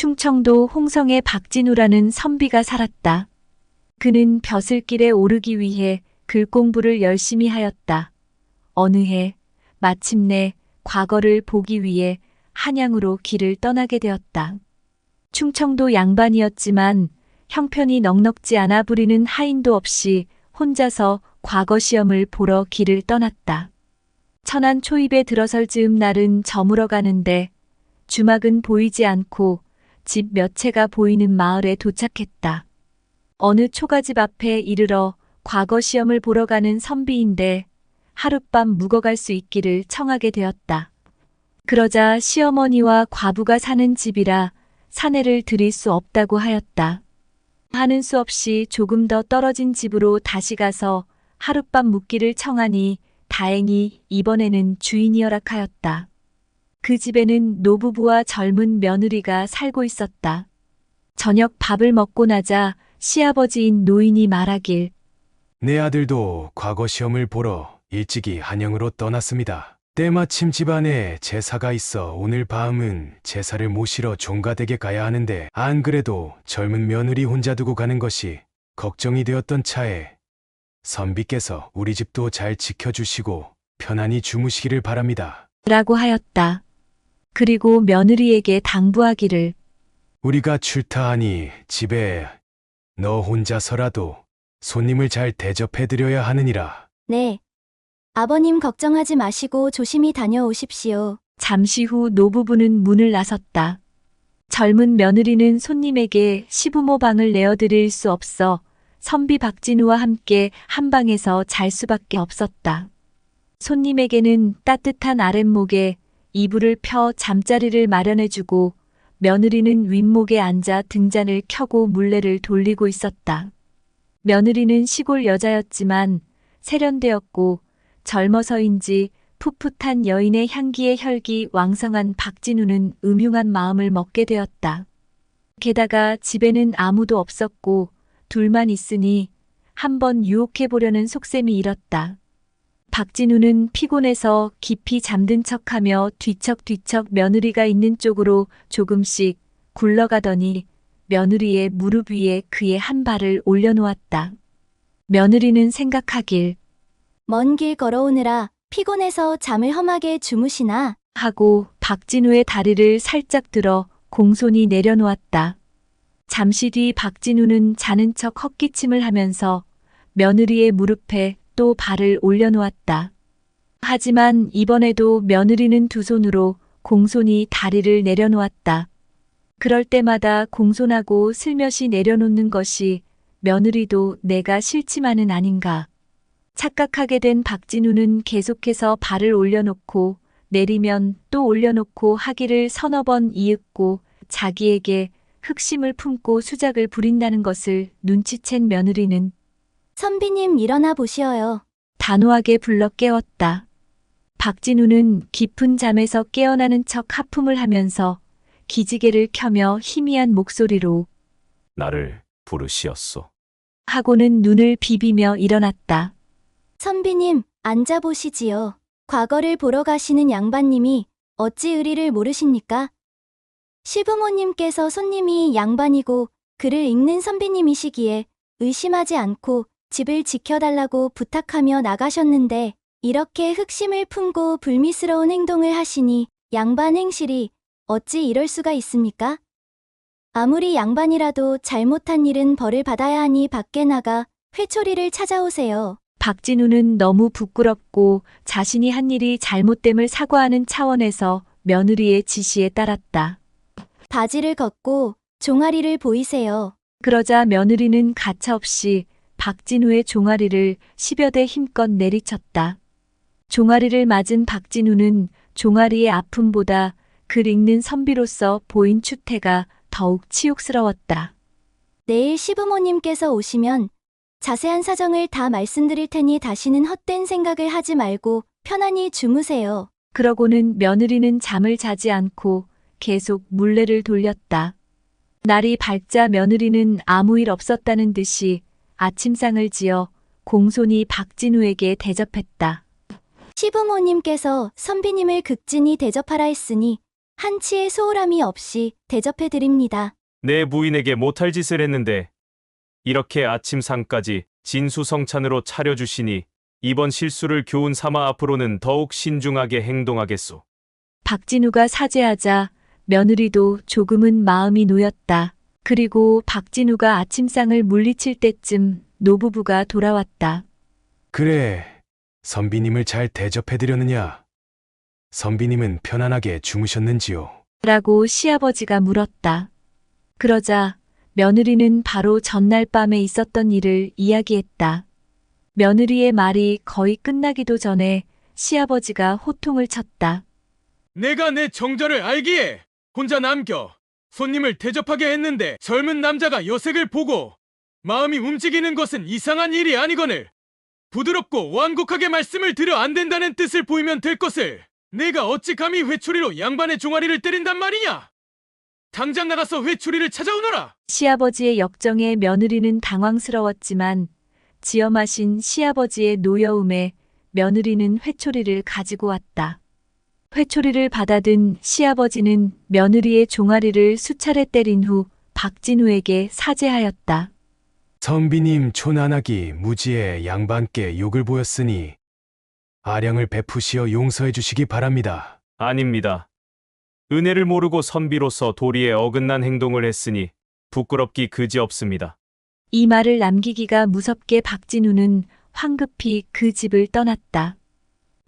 충청도 홍성의 박진우라는 선비가 살았다. 그는 벼슬길에 오르기 위해 글 공부를 열심히 하였다. 어느 해 마침내 과거를 보기 위해 한양으로 길을 떠나게 되었다. 충청도 양반이었지만 형편이 넉넉지 않아 부리는 하인도 없이 혼자서 과거 시험을 보러 길을 떠났다. 천안 초입에 들어설 즈음 날은 저물어 가는데 주막은 보이지 않고 집 몇 채가 보이는 마을에 도착했다. 어느 초가집 앞에 이르러 과거 시험을 보러 가는 선비인데 하룻밤 묵어갈 수 있기를 청하게 되었다. 그러자 시어머니와 과부가 사는 집이라 사내를 들일 수 없다고 하였다. 하는 수 없이 조금 더 떨어진 집으로 다시 가서 하룻밤 묵기를 청하니 다행히 이번에는 주인이 허락하였다. 그 집에는 노부부와 젊은 며느리가 살고 있었다. 저녁 밥을 먹고 나자 시아버지인 노인이 말하길, 내 아들도 과거 시험을 보러 일찍이 한양으로 떠났습니다. 때마침 집안에 제사가 있어 오늘 밤은 제사를 모시러 종가댁에 가야 하는데 안 그래도 젊은 며느리 혼자 두고 가는 것이 걱정이 되었던 차에 선비께서 우리 집도 잘 지켜주시고 편안히 주무시기를 바랍니다. 라고 하였다. 그리고 며느리에게 당부하기를, 우리가 출타하니 집에 너 혼자서라도 손님을 잘 대접해드려야 하느니라. 네. 아버님 걱정하지 마시고 조심히 다녀오십시오. 잠시 후 노부부는 문을 나섰다. 젊은 며느리는 손님에게 시부모 방을 내어드릴 수 없어 선비 박진우와 함께 한 방에서 잘 수밖에 없었다. 손님에게는 따뜻한 아랫목에 이불을 펴 잠자리를 마련해주고 며느리는 윗목에 앉아 등잔을 켜고 물레를 돌리고 있었다. 며느리는 시골 여자였지만 세련되었고 젊어서인지 풋풋한 여인의 향기에 혈기 왕성한 박진우는 음흉한 마음을 먹게 되었다. 게다가 집에는 아무도 없었고 둘만 있으니 한번 유혹해보려는 속셈이 일었다. 박진우는 피곤해서 깊이 잠든 척하며 뒤척뒤척 며느리가 있는 쪽으로 조금씩 굴러가더니 며느리의 무릎 위에 그의 한 발을 올려놓았다. 며느리는 생각하길, 먼 길 걸어오느라 피곤해서 잠을 험하게 주무시나? 하고 박진우의 다리를 살짝 들어 공손히 내려놓았다. 잠시 뒤 박진우는 자는 척 헛기침을 하면서 며느리의 무릎에 또 발을 올려놓았다. 하지만 이번에도 며느리는 두 손으로 공손히 다리를 내려놓았다. 그럴 때마다 공손하고 슬며시 내려놓는 것이 며느리도 내가 싫지만은 아닌가. 착각하게 된 박진우는 계속해서 발을 올려놓고 내리면 또 올려놓고 하기를 서너 번 이윽고 자기에게 흑심을 품고 수작을 부린다는 것을 눈치챈 며느리는 선비님 일어나 보시어요. 단호하게 불러 깨웠다. 박진우는 깊은 잠에서 깨어나는 척 하품을 하면서 기지개를 켜며 희미한 목소리로 나를 부르시었소. 하고는 눈을 비비며 일어났다. 선비님 앉아보시지요. 과거를 보러 가시는 양반님이 어찌 의리를 모르십니까? 시부모님께서 손님이 양반이고 글을 읽는 선비님이시기에 의심하지 않고 집을 지켜달라고 부탁하며 나가셨는데 이렇게 흑심을 품고 불미스러운 행동을 하시니 양반 행실이 어찌 이럴 수가 있습니까? 아무리 양반이라도 잘못한 일은 벌을 받아야 하니 밖에 나가 회초리를 찾아오세요. 박진우는 너무 부끄럽고 자신이 한 일이 잘못됨을 사과하는 차원에서 며느리의 지시에 따랐다. 바지를 걷고 종아리를 보이세요. 그러자 며느리는 가차없이 박진우의 종아리를 10여 대 힘껏 내리쳤다. 종아리를 맞은 박진우는 종아리의 아픔보다 글 읽는 선비로서 보인 추태가 더욱 치욕스러웠다. 내일 시부모님께서 오시면 자세한 사정을 다 말씀드릴 테니 다시는 헛된 생각을 하지 말고 편안히 주무세요. 그러고는 며느리는 잠을 자지 않고 계속 물레를 돌렸다. 날이 밝자 며느리는 아무 일 없었다는 듯이 아침상을 지어 공손히 박진우에게 대접했다. 시부모님께서 선비님을 극진히 대접하라 했으니 한치의 소홀함이 없이 대접해 드립니다. 내 부인에게 못할 짓을 했는데 이렇게 아침상까지 진수성찬으로 차려주시니 이번 실수를 교훈 삼아 앞으로는 더욱 신중하게 행동하겠소. 박진우가 사죄하자 며느리도 조금은 마음이 놓였다. 그리고 박진우가 아침상을 물리칠 때쯤 노부부가 돌아왔다. 그래, 선비님을 잘 대접해드렸느냐? 선비님은 편안하게 주무셨는지요? 라고 시아버지가 물었다. 그러자 며느리는 바로 전날 밤에 있었던 일을 이야기했다. 며느리의 말이 거의 끝나기도 전에 시아버지가 호통을 쳤다. 내가 내 정절을 알기에 혼자 남겨 손님을 대접하게 했는데 젊은 남자가 여색을 보고 마음이 움직이는 것은 이상한 일이 아니거늘 부드럽고 완곡하게 말씀을 드려 안 된다는 뜻을 보이면 될 것을 내가 어찌 감히 회초리로 양반의 종아리를 때린단 말이냐? 당장 나가서 회초리를 찾아오너라! 시아버지의 역정에 며느리는 당황스러웠지만 지어 마신 시아버지의 노여움에 며느리는 회초리를 가지고 왔다. 회초리를 받아든 시아버지는 며느리의 종아리를 수차례 때린 후 박진우에게 사죄하였다. 선비님 초난하기 무지에 양반께 욕을 보였으니 아량을 베푸시어 용서해 주시기 바랍니다. 아닙니다. 은혜를 모르고 선비로서 도리에 어긋난 행동을 했으니 부끄럽기 그지없습니다. 이 말을 남기기가 무섭게 박진우는 황급히 그 집을 떠났다.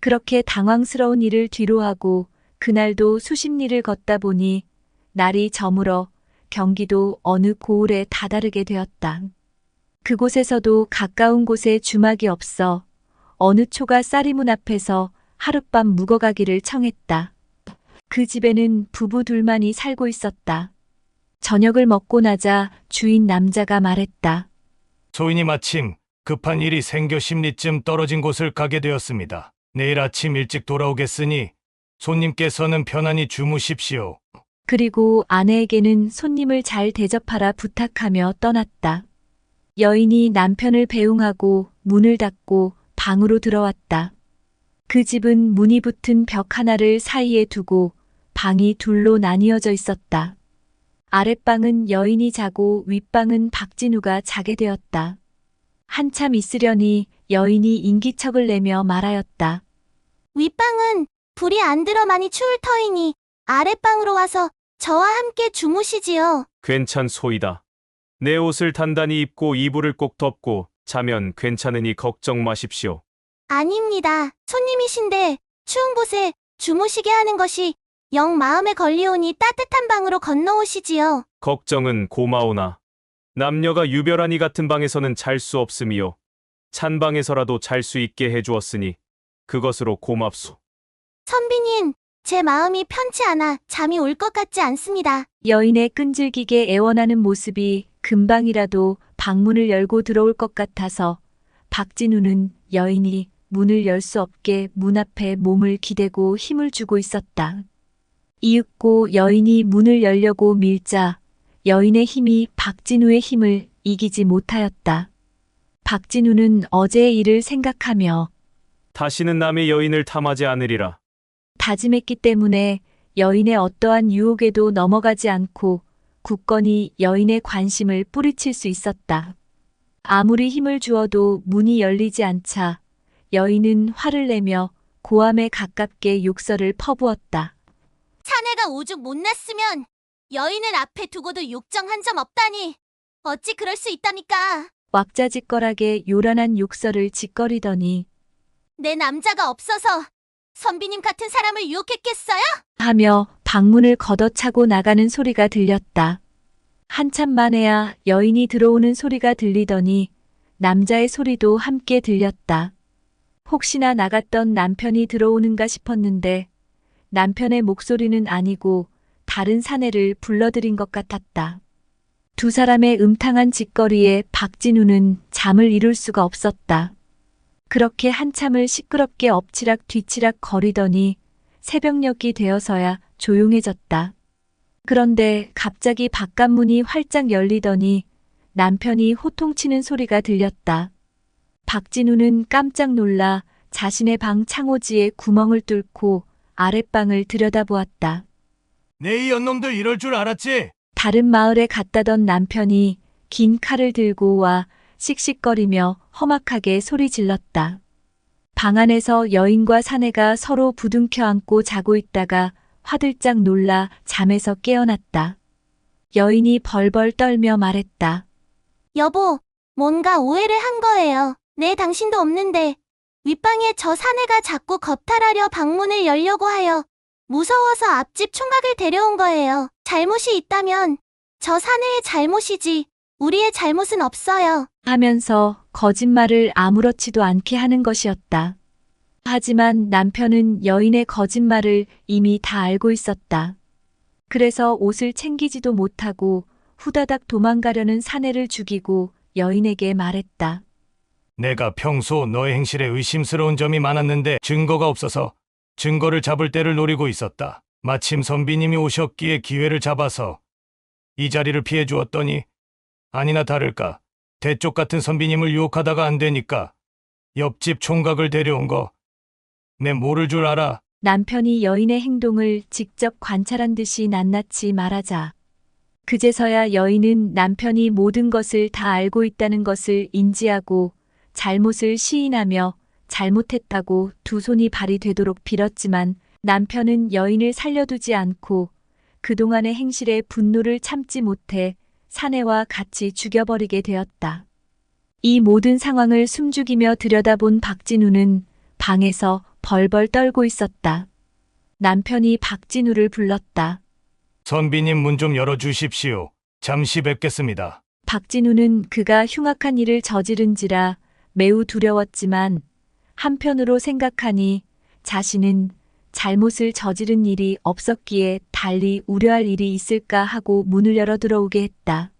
그렇게 당황스러운 일을 뒤로하고 그날도 수십 리를 걷다 보니 날이 저물어 경기도 어느 고을에 다다르게 되었다. 그곳에서도 가까운 곳에 주막이 없어 어느 초가 쌀이문 앞에서 하룻밤 묵어가기를 청했다. 그 집에는 부부 둘만이 살고 있었다. 저녁을 먹고 나자 주인 남자가 말했다. 소인이 마침 급한 일이 생겨 10리쯤 떨어진 곳을 가게 되었습니다. 내일 아침 일찍 돌아오겠으니 손님께서는 편안히 주무십시오. 그리고 아내에게는 손님을 잘 대접하라 부탁하며 떠났다. 여인이 남편을 배웅하고 문을 닫고 방으로 들어왔다. 그 집은 문이 붙은 벽 하나를 사이에 두고 방이 둘로 나뉘어져 있었다. 아랫방은 여인이 자고 윗방은 박진우가 자게 되었다. 한참 있으려니 여인이 인기척을 내며 말하였다. 윗방은 불이 안 들어 많이 추울 터이니 아랫방으로 와서 저와 함께 주무시지요. 괜찮소이다. 내 옷을 단단히 입고 이불을 꼭 덮고 자면 괜찮으니 걱정 마십시오. 아닙니다. 손님이신데 추운 곳에 주무시게 하는 것이 영 마음에 걸리오니 따뜻한 방으로 건너오시지요. 걱정은 고마오나 남녀가 유별하니 같은 방에서는 잘 수 없음이요. 찬 방에서라도 잘 수 있게 해주었으니 그것으로 고맙소. 선비님, 제 마음이 편치 않아 잠이 올 것 같지 않습니다. 여인의 끈질기게 애원하는 모습이 금방이라도 방문을 열고 들어올 것 같아서 박진우는 여인이 문을 열 수 없게 문 앞에 몸을 기대고 힘을 주고 있었다. 이윽고 여인이 문을 열려고 밀자 여인의 힘이 박진우의 힘을 이기지 못하였다. 박진우는 어제의 일을 생각하며 다시는 남의 여인을 탐하지 않으리라. 다짐했기 때문에 여인의 어떠한 유혹에도 넘어가지 않고 굳건히 여인의 관심을 뿌리칠 수 있었다. 아무리 힘을 주어도 문이 열리지 않자 여인은 화를 내며 고함에 가깝게 욕설을 퍼부었다. 사내가 오죽 못났으면 여인을 앞에 두고도 욕정 한 점 없다니 어찌 그럴 수 있답니까? 왁자지껄하게 요란한 욕설을 짓거리더니 내 남자가 없어서 선비님 같은 사람을 유혹했겠어요? 하며 방문을 걷어차고 나가는 소리가 들렸다. 한참 만에야 여인이 들어오는 소리가 들리더니 남자의 소리도 함께 들렸다. 혹시나 나갔던 남편이 들어오는가 싶었는데 남편의 목소리는 아니고 다른 사내를 불러들인 것 같았다. 두 사람의 음탕한 짓거리에 박진우는 잠을 이룰 수가 없었다. 그렇게 한참을 시끄럽게 엎치락 뒤치락 거리더니 새벽녘이 되어서야 조용해졌다. 그런데 갑자기 바깥문이 활짝 열리더니 남편이 호통치는 소리가 들렸다. 박진우는 깜짝 놀라 자신의 방 창호지에 구멍을 뚫고 아랫방을 들여다보았다. 내 이 연놈들 이럴 줄 알았지? 다른 마을에 갔다던 남편이 긴 칼을 들고 와 씩씩거리며 험악하게 소리 질렀다. 방 안에서 여인과 사내가 서로 부둥켜 안고 자고 있다가 화들짝 놀라 잠에서 깨어났다. 여인이 벌벌 떨며 말했다. 여보, 뭔가 오해를 한 거예요. 네, 당신도 없는데. 윗방에 저 사내가 자꾸 겁탈하려 방문을 열려고 하여 무서워서 앞집 총각을 데려온 거예요. 잘못이 있다면 저 사내의 잘못이지 우리의 잘못은 없어요. 하면서 거짓말을 아무렇지도 않게 하는 것이었다. 하지만 남편은 여인의 거짓말을 이미 다 알고 있었다. 그래서 옷을 챙기지도 못하고 후다닥 도망가려는 사내를 죽이고 여인에게 말했다. 내가 평소 너의 행실에 의심스러운 점이 많았는데 증거가 없어서 증거를 잡을 때를 노리고 있었다. 마침 선비님이 오셨기에 기회를 잡아서 이 자리를 피해 주었더니 아니나 다를까 대쪽 같은 선비님을 유혹하다가 안 되니까 옆집 총각을 데려온 거 내 모를 줄 알아. 남편이 여인의 행동을 직접 관찰한 듯이 낱낱이 말하자. 그제서야 여인은 남편이 모든 것을 다 알고 있다는 것을 인지하고 잘못을 시인하며 잘못했다고 두 손이 발이 되도록 빌었지만 남편은 여인을 살려두지 않고 그동안의 행실에 분노를 참지 못해 사내와 같이 죽여버리게 되었다. 이 모든 상황을 숨죽이며 들여다본 박진우는 방에서 벌벌 떨고 있었다. 남편이 박진우를 불렀다. 선비님 문 좀 열어주십시오. 잠시 뵙겠습니다. 박진우는 그가 흉악한 일을 저지른지라 매우 두려웠지만 한편으로 생각하니 자신은 잘못을 저지른 일이 없었기에 달리 우려할 일이 있을까 하고 문을 열어 들어오게 했다.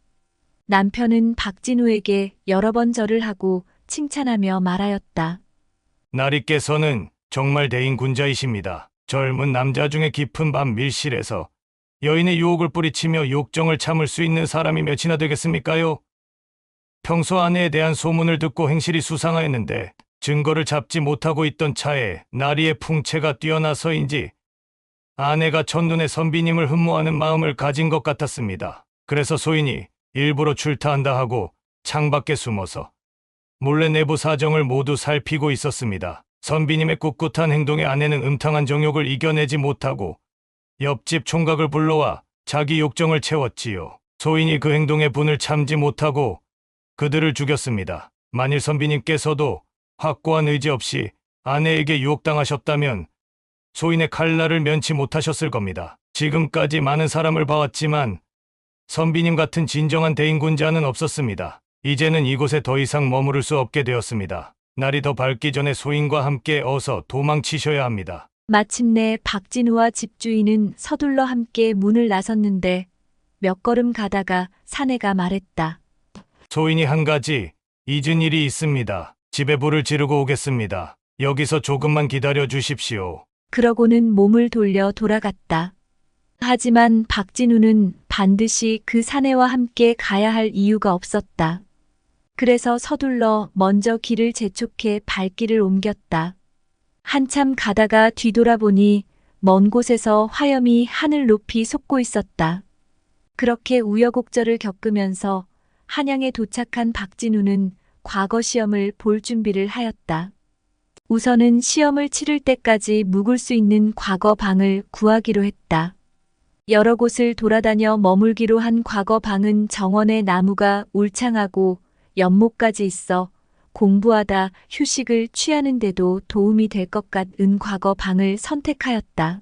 남편은 박진우에게 여러 번 절을 하고 칭찬하며 말하였다. 나리께서는 정말 대인군자이십니다. 젊은 남자 중에 깊은 밤 밀실에서 여인의 유혹을 뿌리치며 욕정을 참을 수 있는 사람이 몇이나 되겠습니까요? 평소 아내에 대한 소문을 듣고 행실이 수상하였는데 증거를 잡지 못하고 있던 차에 나리의 풍채가 뛰어나서인지 아내가 첫눈에 선비님을 흠모하는 마음을 가진 것 같았습니다. 그래서 소인이 일부러 출타한다 하고 창밖에 숨어서 몰래 내부 사정을 모두 살피고 있었습니다. 선비님의 꿋꿋한 행동에 아내는 음탕한 정욕을 이겨내지 못하고 옆집 총각을 불러와 자기 욕정을 채웠지요. 소인이 그 행동에 분을 참지 못하고 그들을 죽였습니다. 만일 선비님께서도 확고한 의지 없이 아내에게 유혹당하셨다면 소인의 칼날을 면치 못하셨을 겁니다. 지금까지 많은 사람을 봐왔지만 선비님 같은 진정한 대인군자는 없었습니다. 이제는 이곳에 더 이상 머무를 수 없게 되었습니다. 날이 더 밝기 전에 소인과 함께 어서 도망치셔야 합니다. 마침내 박진우와 집주인은 서둘러 함께 문을 나섰는데 몇 걸음 가다가 사내가 말했다. 소인이 한 가지 잊은 일이 있습니다. 집에 불을 지르고 오겠습니다. 여기서 조금만 기다려 주십시오. 그러고는 몸을 돌려 돌아갔다. 하지만 박진우는 반드시 그 사내와 함께 가야 할 이유가 없었다. 그래서 서둘러 먼저 길을 재촉해 발길을 옮겼다. 한참 가다가 뒤돌아보니 먼 곳에서 화염이 하늘 높이 솟고 있었다. 그렇게 우여곡절을 겪으면서 한양에 도착한 박진우는 과거 시험을 볼 준비를 하였다. 우선은 시험을 치를 때까지 묵을 수 있는 과거 방을 구하기로 했다. 여러 곳을 돌아다녀 머물기로 한 과거 방은 정원에 나무가 울창하고 연못까지 있어 공부하다 휴식을 취하는데도 도움이 될 것 같은 과거 방을 선택하였다.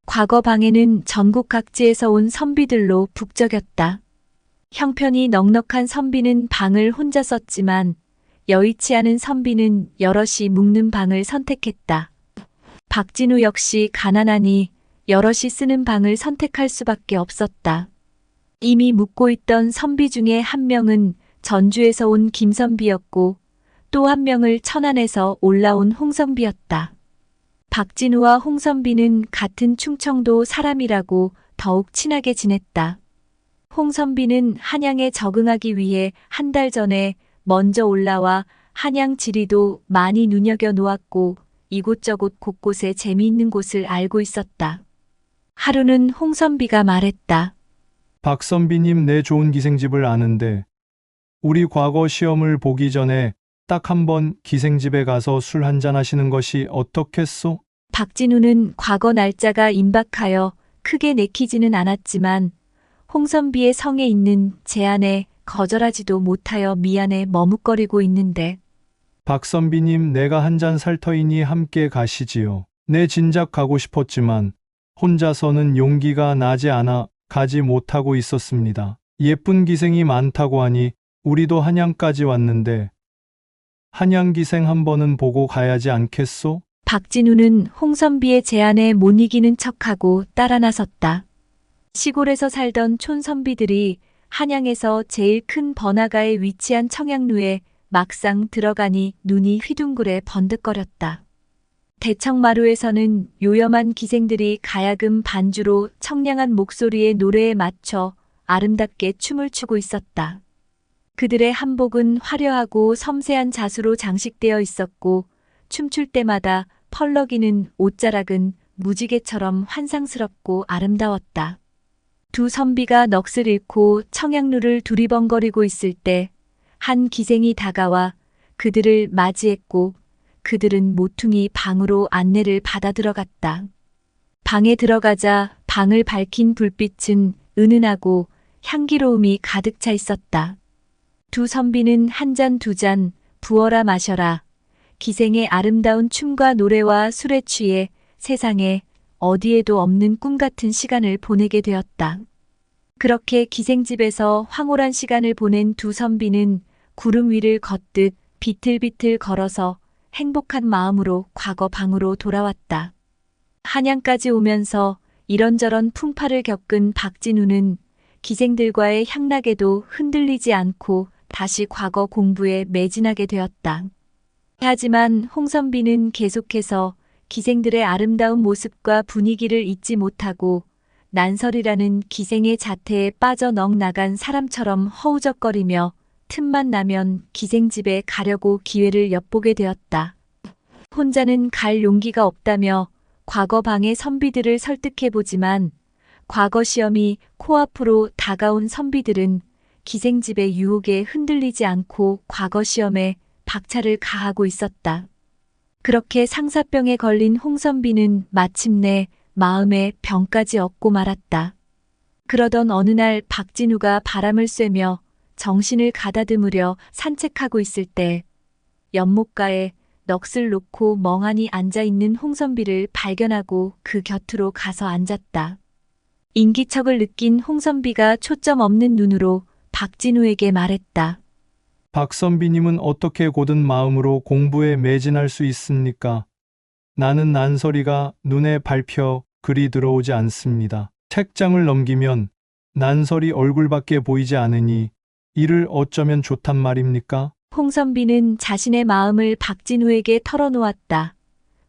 과거 방에는 전국 각지에서 온 선비들로 북적였다. 형편이 넉넉한 선비는 방을 혼자 썼지만 여의치 않은 선비는 여럿이 묵는 방을 선택했다. 박진우 역시 가난하니 여럿이 쓰는 방을 선택할 수밖에 없었다. 이미 묵고 있던 선비 중에 한 명은 전주에서 온 김선비였고 또 한 명을 천안에서 올라온 홍선비였다. 박진우와 홍선비는 같은 충청도 사람이라고 더욱 친하게 지냈다. 홍선비는 한양에 적응하기 위해 한 달 전에 먼저 올라와 한양 지리도 많이 눈여겨 놓았고 이곳저곳 곳곳에 재미있는 곳을 알고 있었다. 하루는 홍선비가 말했다. 박선비님, 내 좋은 기생집을 아는데 우리 과거 시험을 보기 전에 딱 한 번 기생집에 가서 술 한잔 하시는 것이 어떻겠소? 박진우는 과거 날짜가 임박하여 크게 내키지는 않았지만 홍선비의 성에 있는 제안에 거절하지도 못하여 미안해 머뭇거리고 있는데 박선비님, 내가 한 잔 살 터이니 함께 가시지요. 내 진작 가고 싶었지만 혼자서는 용기가 나지 않아 가지 못하고 있었습니다. 예쁜 기생이 많다고 하니 우리도 한양까지 왔는데 한양 기생 한 번은 보고 가야지 않겠소? 박진우는 홍선비의 제안에 못 이기는 척하고 따라 나섰다. 시골에서 살던 촌선비들이 한양에서 제일 큰 번화가에 위치한 청양루에 막상 들어가니 눈이 휘둥그레 번득거렸다. 대청마루에서는 요염한 기생들이 가야금 반주로 청량한 목소리의 노래에 맞춰 아름답게 춤을 추고 있었다. 그들의 한복은 화려하고 섬세한 자수로 장식되어 있었고 춤출 때마다 펄럭이는 옷자락은 무지개처럼 환상스럽고 아름다웠다. 두 선비가 넋을 잃고 청양루를 두리번거리고 있을 때 한 기생이 다가와 그들을 맞이했고 그들은 모퉁이 방으로 안내를 받아 들어갔다. 방에 들어가자 방을 밝힌 불빛은 은은하고 향기로움이 가득 차 있었다. 두 선비는 한 잔 두 잔 부어라 마셔라. 기생의 아름다운 춤과 노래와 술에 취해 세상에 어디에도 없는 꿈 같은 시간을 보내게 되었다. 그렇게 기생집에서 황홀한 시간을 보낸 두 선비는 구름 위를 걷듯 비틀비틀 걸어서 행복한 마음으로 과거 방으로 돌아왔다. 한양까지 오면서 이런저런 풍파를 겪은 박진우는 기생들과의 향락에도 흔들리지 않고 다시 과거 공부에 매진하게 되었다. 하지만 홍선비는 계속해서 기생들의 아름다운 모습과 분위기를 잊지 못하고 난설이라는 기생의 자태에 빠져 넋 나간 사람처럼 허우적거리며 틈만 나면 기생집에 가려고 기회를 엿보게 되었다. 혼자는 갈 용기가 없다며 과거 방의 선비들을 설득해보지만 과거 시험이 코앞으로 다가온 선비들은 기생집의 유혹에 흔들리지 않고 과거 시험에 박차를 가하고 있었다. 그렇게 상사병에 걸린 홍선비는 마침내 마음의 병까지 얻고 말았다. 그러던 어느 날 박진우가 바람을 쐬며 정신을 가다듬으려 산책하고 있을 때 연못가에 넋을 놓고 멍하니 앉아있는 홍선비를 발견하고 그 곁으로 가서 앉았다. 인기척을 느낀 홍선비가 초점 없는 눈으로 박진우에게 말했다. 박선비님은 어떻게 고든 마음으로 공부에 매진할 수 있습니까? 나는 난설이가 눈에 밟혀 글이 들어오지 않습니다. 책장을 넘기면 난설이 얼굴밖에 보이지 않으니 이를 어쩌면 좋단 말입니까? 홍선비는 자신의 마음을 박진우에게 털어놓았다.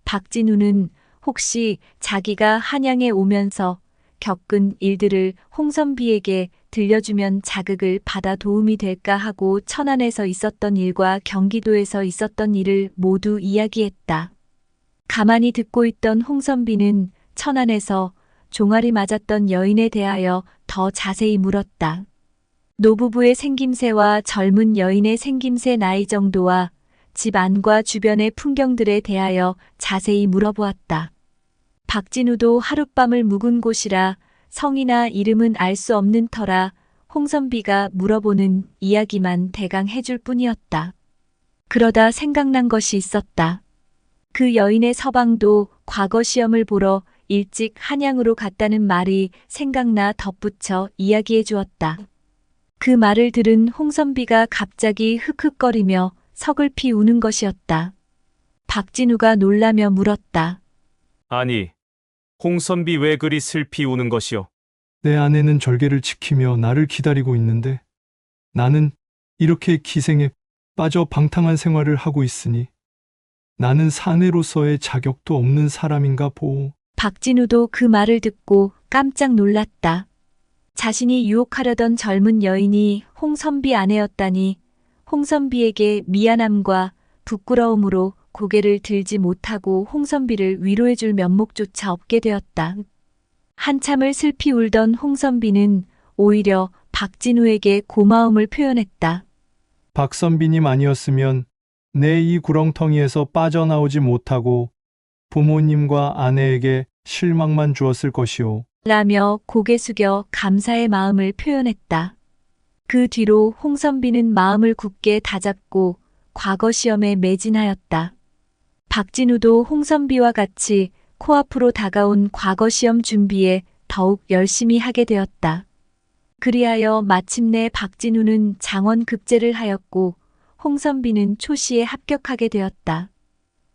박진우는 혹시 자기가 한양에 오면서 겪은 일들을 홍선비에게 들려주면 자극을 받아 도움이 될까 하고 천안에서 있었던 일과 경기도에서 있었던 일을 모두 이야기했다. 가만히 듣고 있던 홍선비는 천안에서 종아리 맞았던 여인에 대하여 더 자세히 물었다. 노부부의 생김새와 젊은 여인의 생김새 나이 정도와 집 안과 주변의 풍경들에 대하여 자세히 물어보았다. 박진우도 하룻밤을 묵은 곳이라 성이나 이름은 알 수 없는 터라 홍선비가 물어보는 이야기만 대강 해줄 뿐이었다. 그러다 생각난 것이 있었다. 그 여인의 서방도 과거 시험을 보러 일찍 한양으로 갔다는 말이 생각나 덧붙여 이야기해 주었다. 그 말을 들은 홍선비가 갑자기 흑흑거리며 서글피 우는 것이었다. 박진우가 놀라며 물었다. 아니, 홍선비 왜 그리 슬피 우는 것이오? 내 아내는 절개를 지키며 나를 기다리고 있는데 나는 이렇게 기생에 빠져 방탕한 생활을 하고 있으니 나는 사내로서의 자격도 없는 사람인가 보오. 박진우도 그 말을 듣고 깜짝 놀랐다. 자신이 유혹하려던 젊은 여인이 홍선비 아내였다니 홍선비에게 미안함과 부끄러움으로 고개를 들지 못하고 홍선비를 위로해줄 면목조차 없게 되었다. 한참을 슬피 울던 홍선비는 오히려 박진우에게 고마움을 표현했다. 박선비님 아니었으면 내 이 구렁텅이에서 빠져나오지 못하고 부모님과 아내에게 실망만 주었을 것이오. 라며 고개 숙여 감사의 마음을 표현했다. 그 뒤로 홍선비는 마음을 굳게 다잡고 과거 시험에 매진하였다. 박진우도 홍선비와 같이 코앞으로 다가온 과거 시험 준비에 더욱 열심히 하게 되었다. 그리하여 마침내 박진우는 장원급제를 하였고 홍선비는 초시에 합격하게 되었다.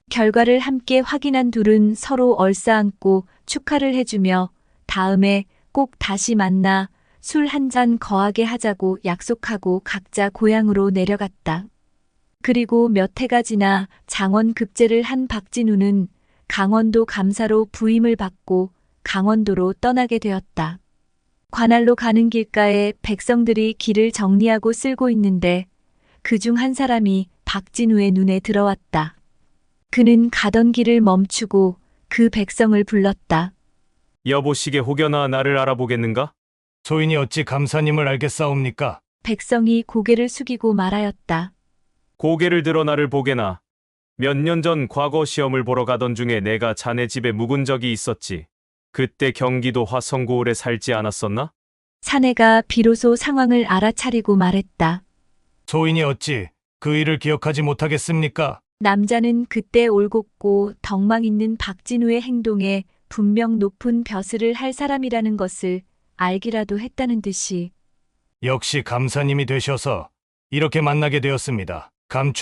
결과를 함께 확인한 둘은 서로 얼싸안고 축하를 해주며 다음에 꼭 다시 만나 술 한 잔 거하게 하자고 약속하고 각자 고향으로 내려갔다. 그리고 몇 해가 지나 장원급제를 한 박진우는 강원도 감사로 부임을 받고 강원도로 떠나게 되었다. 관할로 가는 길가에 백성들이 길을 정리하고 쓸고 있는데 그중 한 사람이 박진우의 눈에 들어왔다. 그는 가던 길을 멈추고 그 백성을 불렀다. 여보시게 혹여나 나를 알아보겠는가? 소인이 어찌 감사님을 알겠사옵니까? 백성이 고개를 숙이고 말하였다. 고개를 들어 나를 보게나. 몇 년 전 과거 시험을 보러 가던 중에 내가 자네 집에 묵은 적이 있었지. 그때 경기도 화성고을에 살지 않았었나? 사내가 비로소 상황을 알아차리고 말했다. 소인이 어찌 그 일을 기억하지 못하겠습니까? 남자는 그때 올곧고 덕망 있는 박진우의 행동에 분명 높은 벼슬을 할 사람이라는 것을 알기라도 했다는 듯이 역시 감사님이 되셔서 이렇게 만나게 되었습니다.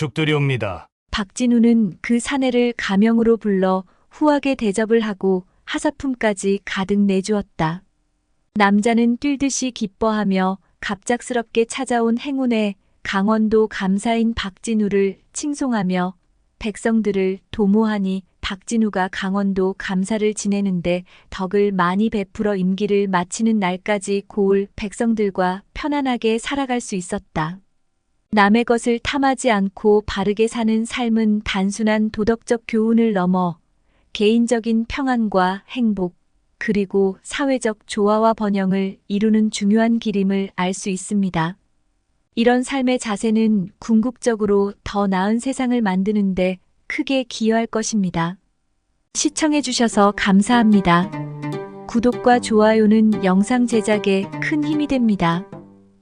감축드리옵니다. 박진우는 그 사내를 가명으로 불러 후하게 대접을 하고 하사품까지 가득 내주었다. 남자는 뛸듯이 기뻐하며 갑작스럽게 찾아온 행운에 강원도 감사인 박진우를 칭송하며 백성들을 도모하니 박진우가 강원도 감사를 지내는데 덕을 많이 베풀어 임기를 마치는 날까지 고을 백성들과 편안하게 살아갈 수 있었다. 남의 것을 탐하지 않고 바르게 사는 삶은 단순한 도덕적 교훈을 넘어 개인적인 평안과 행복, 그리고 사회적 조화와 번영을 이루는 중요한 길임을 알 수 있습니다. 이런 삶의 자세는 궁극적으로 더 나은 세상을 만드는데 크게 기여할 것입니다. 시청해주셔서 감사합니다. 구독과 좋아요는 영상 제작에 큰 힘이 됩니다.